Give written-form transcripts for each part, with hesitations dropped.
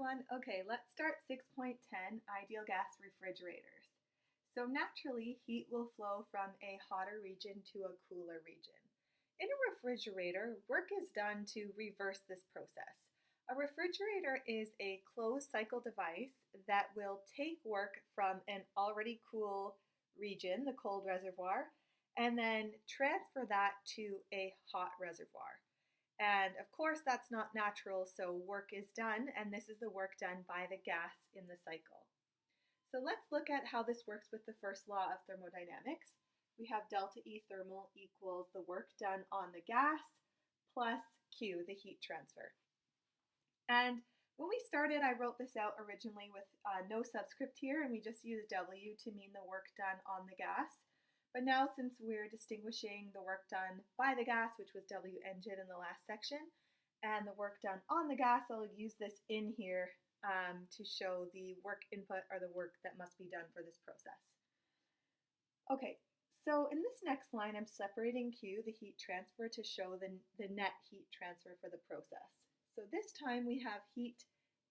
everyone. Okay, let's start 6.10, ideal gas refrigerators. So naturally, heat will flow from a hotter region to a cooler region. In a refrigerator, work is done to reverse this process. A refrigerator is a closed cycle device that will take work from an already cool region, the cold reservoir, and then transfer that to a hot reservoir. And of course, that's not natural, so work is done, and this is the work done by the gas in the cycle. So let's look at how this works with the first law of thermodynamics. We have delta E thermal equals the work done on the gas plus Q, the heat transfer. And when we started, I wrote this out originally with no subscript here, and we just used W to mean the work done on the gas. But now, since we're distinguishing the work done by the gas, which was W engine in the last section, and the work done on the gas, I'll use this in here to show the work input or the work that must be done for this process. Okay, so in this next line, I'm separating Q, the heat transfer, to show the net heat transfer for the process. So this time we have heat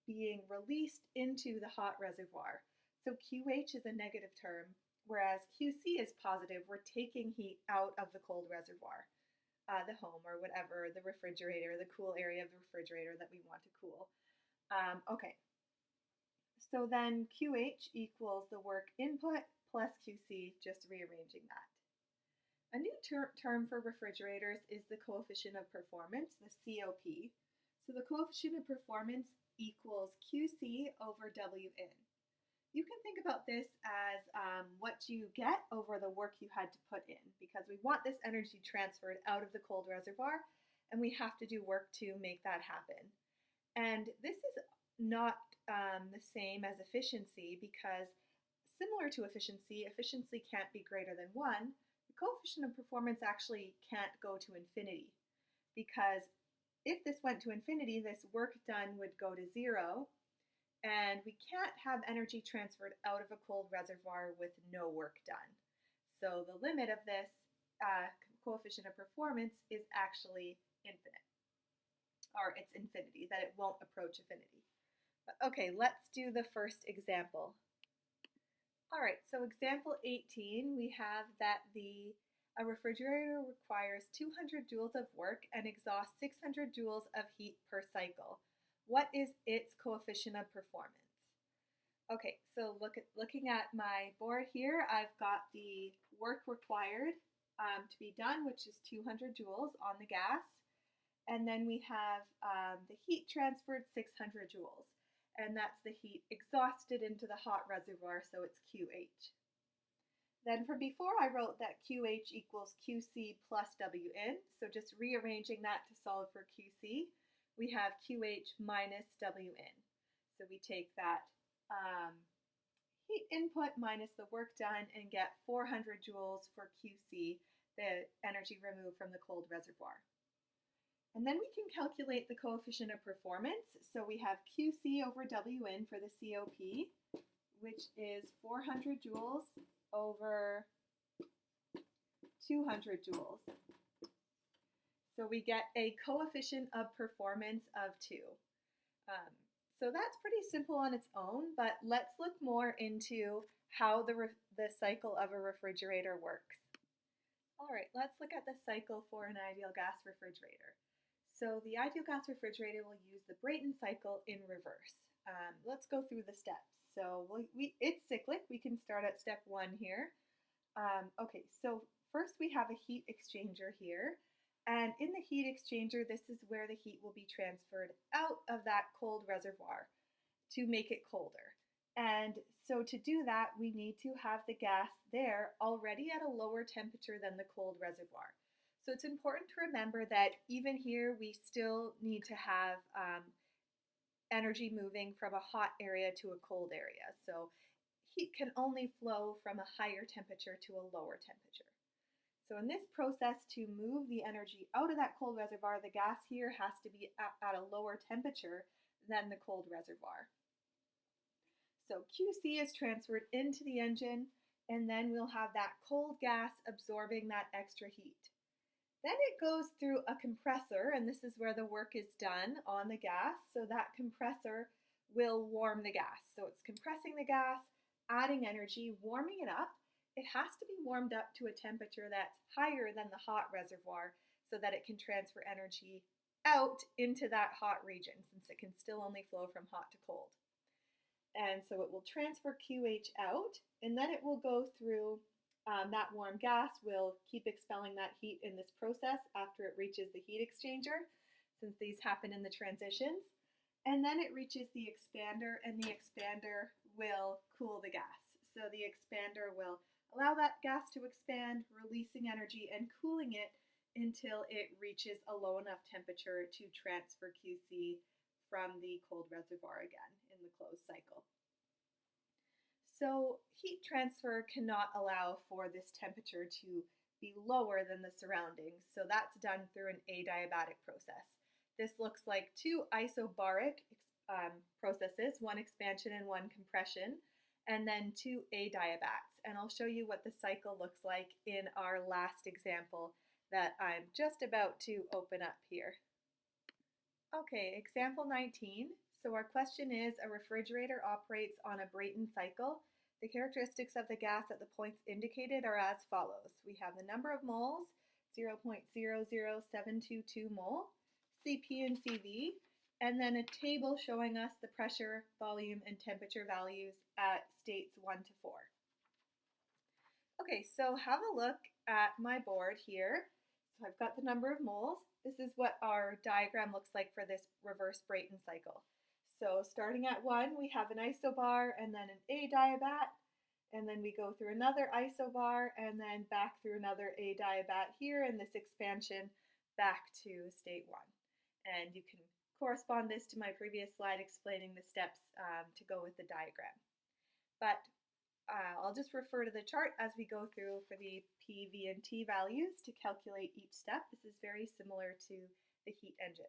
being released into the hot reservoir. So QH is a negative term, whereas QC is positive. We're taking heat out of the cold reservoir, the home or whatever, the refrigerator, the cool area of the refrigerator that we want to cool. Okay, so then QH equals the work input plus QC, just rearranging that. A new term for refrigerators is the coefficient of performance, the COP. So the coefficient of performance equals QC over WN. You can think about this as what you get over the work you had to put in, because we want this energy transferred out of the cold reservoir, and we have to do work to make that happen. And this is not the same as efficiency, because similar to efficiency, efficiency can't be greater than 1. The coefficient of performance actually can't go to infinity, because if this went to infinity, this work done would go to 0, and we can't have energy transferred out of a cold reservoir with no work done. So the limit of this coefficient of performance is actually infinite, or it's infinity, that it won't approach infinity. But okay, let's do the first example. All right, so example 18, we have that a refrigerator requires 200 joules of work and exhausts 600 joules of heat per cycle. What is its coefficient of performance? Okay, so looking at my board here, I've got the work required to be done, which is 200 joules on the gas. And then we have the heat transferred, 600 joules. And that's the heat exhausted into the hot reservoir, so it's QH. Then from before, I wrote that QH equals QC plus WN. So just rearranging that to solve for QC. We have QH minus WN. So we take that heat input minus the work done and get 400 joules for QC, the energy removed from the cold reservoir. And then we can calculate the coefficient of performance. So we have QC over WN for the COP, which is 400 joules over 200 joules. So we get a coefficient of performance of 2. So that's pretty simple on its own, but let's look more into how the cycle of a refrigerator works. All right, let's look at the cycle for an ideal gas refrigerator. So the ideal gas refrigerator will use the Brayton cycle in reverse. Let's go through the steps. So it's cyclic. We can start at step 1 here. Okay, so first we have a heat exchanger here. And in the heat exchanger, this is where the heat will be transferred out of that cold reservoir to make it colder. And so to do that, we need to have the gas there already at a lower temperature than the cold reservoir. So it's important to remember that even here, we still need to have energy moving from a hot area to a cold area. So heat can only flow from a higher temperature to a lower temperature. So in this process, to move the energy out of that cold reservoir, the gas here has to be at a lower temperature than the cold reservoir. So QC is transferred into the engine, and then we'll have that cold gas absorbing that extra heat. Then it goes through a compressor, and this is where the work is done on the gas. So that compressor will warm the gas. So it's compressing the gas, adding energy, warming it up. It has to be warmed up to a temperature that's higher than the hot reservoir so that it can transfer energy out into that hot region, since it can still only flow from hot to cold. And so it will transfer QH out, and then it will go through that warm gas will keep expelling that heat in this process after it reaches the heat exchanger, since these happen in the transitions. And then it reaches the expander, and the expander will cool the gas. So the expander will allow that gas to expand, releasing energy and cooling it until it reaches a low enough temperature to transfer QC from the cold reservoir again in the closed cycle. So heat transfer cannot allow for this temperature to be lower than the surroundings, so that's done through an adiabatic process. This looks like two isobaric processes, one expansion and one compression, and then two adiabats. And I'll show you what the cycle looks like in our last example that I'm just about to open up here. Okay, example 19. So our question is, a refrigerator operates on a Brayton cycle. The characteristics of the gas at the points indicated are as follows. We have the number of moles, 0.00722 mole, Cp and Cv, and then a table showing us the pressure, volume, and temperature values at states 1 to 4. Okay, so have a look at my board here. So I've got the number of moles. This is what our diagram looks like for this reverse Brayton cycle. So starting at 1, we have an isobar and then an adiabat, and then we go through another isobar and then back through another adiabat here in this expansion back to state 1. And you can correspond this to my previous slide explaining the steps to go with the diagram. But I'll just refer to the chart as we go through for the P, V, and T values to calculate each step. This is very similar to the heat engine.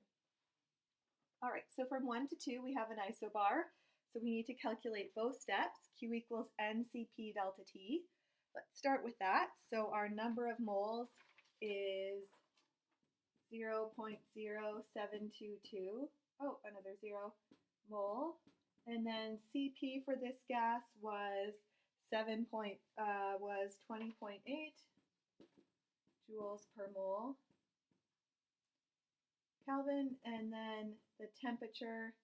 All right, so from 1 to 2, we have an isobar. So we need to calculate both steps, Q equals NCP delta T. Let's start with that. So our number of moles is 0.0722. Oh, another 0 mole. And then Cp for this gas was 20.8 joules per mole Kelvin, and then the temperature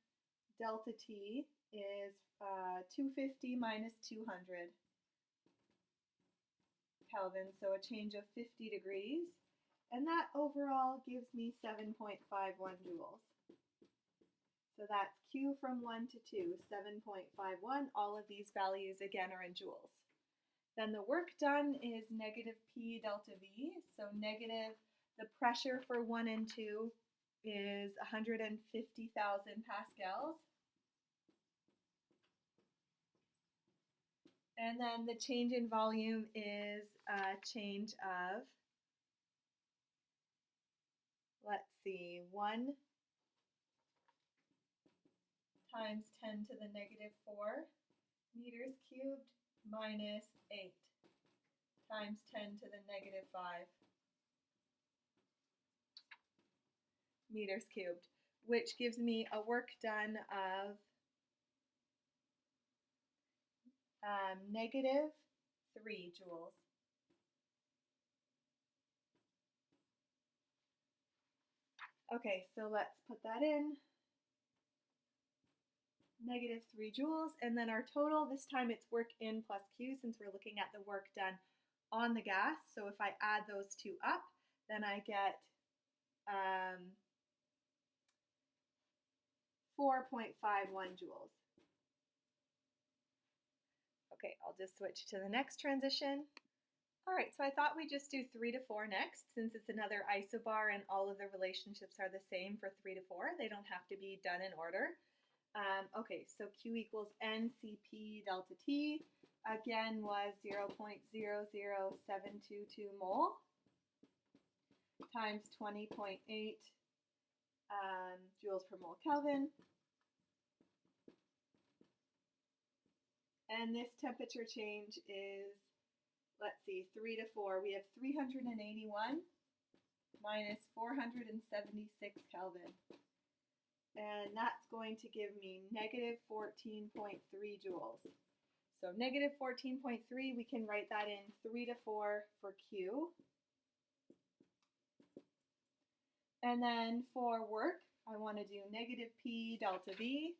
delta T is 250 minus 200 Kelvin, so a change of 50 degrees, and that overall gives me 7.51 joules. So that's Q from 1 to 2, 7.51. All of these values again are in joules. Then the work done is negative P delta V, so negative, the pressure for 1 and 2 is 150,000 pascals. And then the change in volume is a change of, let's see, 1 times 10 to the negative 4 meters cubed minus 8 times 10 to the negative 5 meters cubed, which gives me a work done of negative 3 joules. Okay, so let's put that in. Negative 3 joules, and then our total, this time it's work in plus Q since we're looking at the work done on the gas. So if I add those two up, then I get 4.51 joules. Okay, I'll just switch to the next transition. All right, so I thought we'd just do 3 to 4 next, since it's another isobar and all of the relationships are the same for 3 to 4. They don't have to be done in order. Okay, so Q equals NCP delta T, again was 0.00722 mole times 20.8 joules per mole Kelvin. And this temperature change is, let's see, 3 to 4. We have 381 minus 476 Kelvin. and that's going to give me negative 14.3 joules. So negative 14.3, we can write that in 3 to 4 for Q. And then for work, I want to do negative P delta V.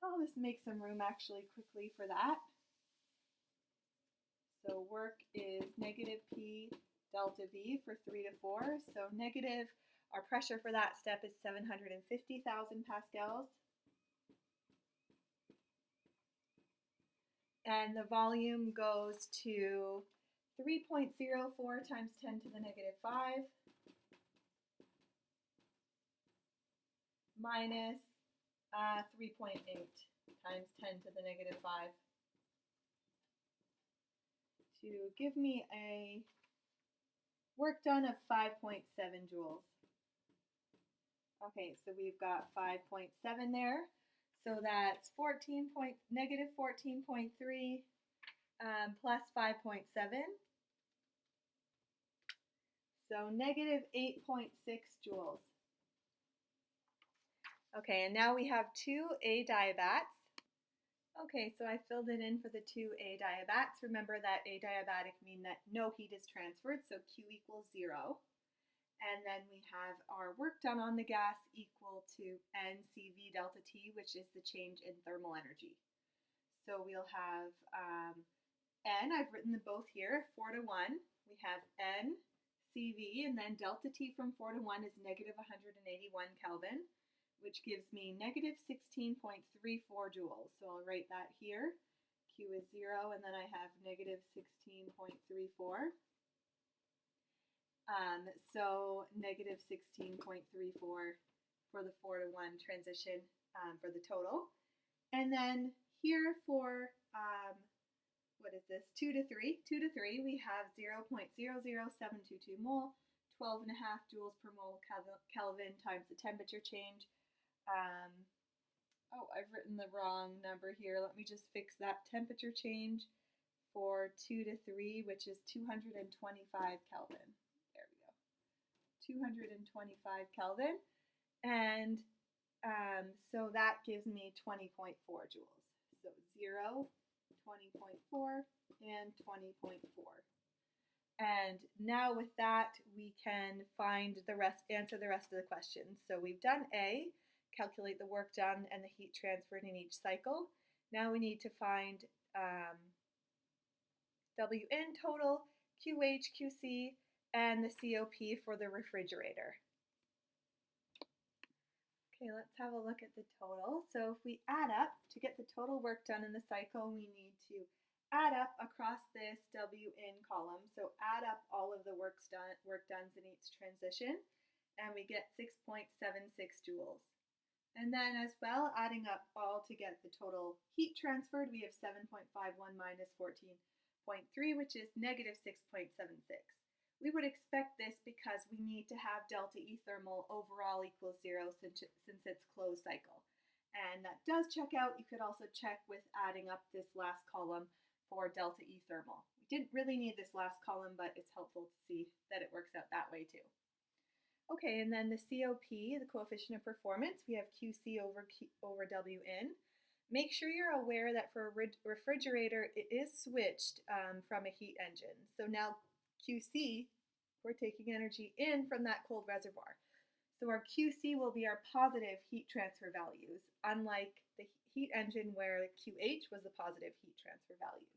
I'll just make some room actually quickly for that. So work is negative P delta V for 3 to 4. So negative, our pressure for that step is 750,000 pascals. And the volume goes to 3.04 times 10 to the negative 5 minus 3.8 times 10 to the negative 5 to give me a work done of 5.7 joules. Okay, so we've got 5.7 there. So that's negative 14.3 plus 5.7. So negative 8.6 joules. Okay, and now we have two adiabats. Okay, so I filled it in for the two adiabats. Remember that adiabatic mean that no heat is transferred, so Q equals 0. And then we have our work done on the gas equal to NCV delta T, which is the change in thermal energy. So we'll have N, I've written them both here, 4 to 1. We have NCV, and then delta T from 4 to 1 is negative 181 Kelvin, which gives me negative 16.34 joules. So I'll write that here. Q is 0, and then I have negative 16.34. So negative 16.34 for the 4 to 1 transition for the total. And then here for, what is this, 2 to 3, we have 0.00722 mole, 12.5 joules per mole Kelvin times the temperature change. Oh, I've written the wrong number here. Let me just fix that temperature change for 2 to 3, which is 225 Kelvin. 225 Kelvin, and so that gives me 20.4 joules. So 0, 20.4, and 20.4. And now with that, we can find the rest, answer the rest of the questions. So we've done A, calculate the work done and the heat transferred in each cycle. Now we need to find Wn total, QH, QC, and the COP for the refrigerator. Okay, let's have a look at the total. So if we add up, to get the total work done in the cycle, we need to add up across this Wn column. So add up all of the work done in each transition, and we get 6.76 joules. And then as well, adding up all to get the total heat transferred, we have 7.51 minus 14.3, which is negative 6.76. We would expect this because we need to have delta E thermal overall equals 0 since it's closed cycle. And that does check out. You could also check with adding up this last column for delta E thermal. We didn't really need this last column, but it's helpful to see that it works out that way too. Okay, and then the COP, the coefficient of performance, we have QC over Wn. Make sure you're aware that for a refrigerator, it is switched from a heat engine. So now QC, we're taking energy in from that cold reservoir. So our QC will be our positive heat transfer values, unlike the heat engine where QH was the positive heat transfer values.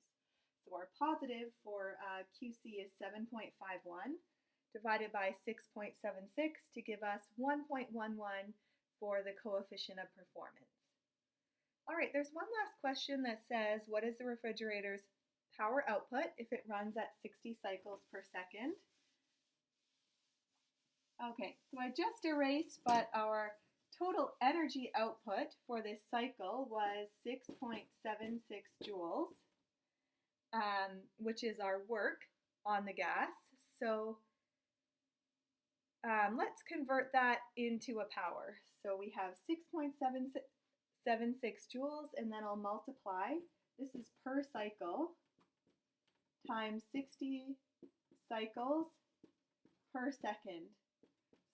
So our positive for QC is 7.51 divided by 6.76 to give us 1.11 for the coefficient of performance. All right, there's one last question that says, what is the refrigerator's power output if it runs at 60 cycles per second? Okay, so I just erased, but our total energy output for this cycle was 6.76 joules, which is our work on the gas. So let's convert that into a power. So we have 6.76 joules, and then I'll multiply. This is per cycle times 60 cycles per second.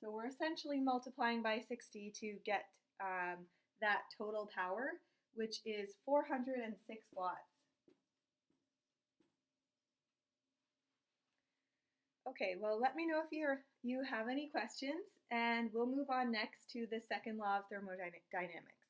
So we're essentially multiplying by 60 to get that total power, which is 406 watts. Okay, well, let me know if you have any questions, and we'll move on next to the second law of thermodynamics.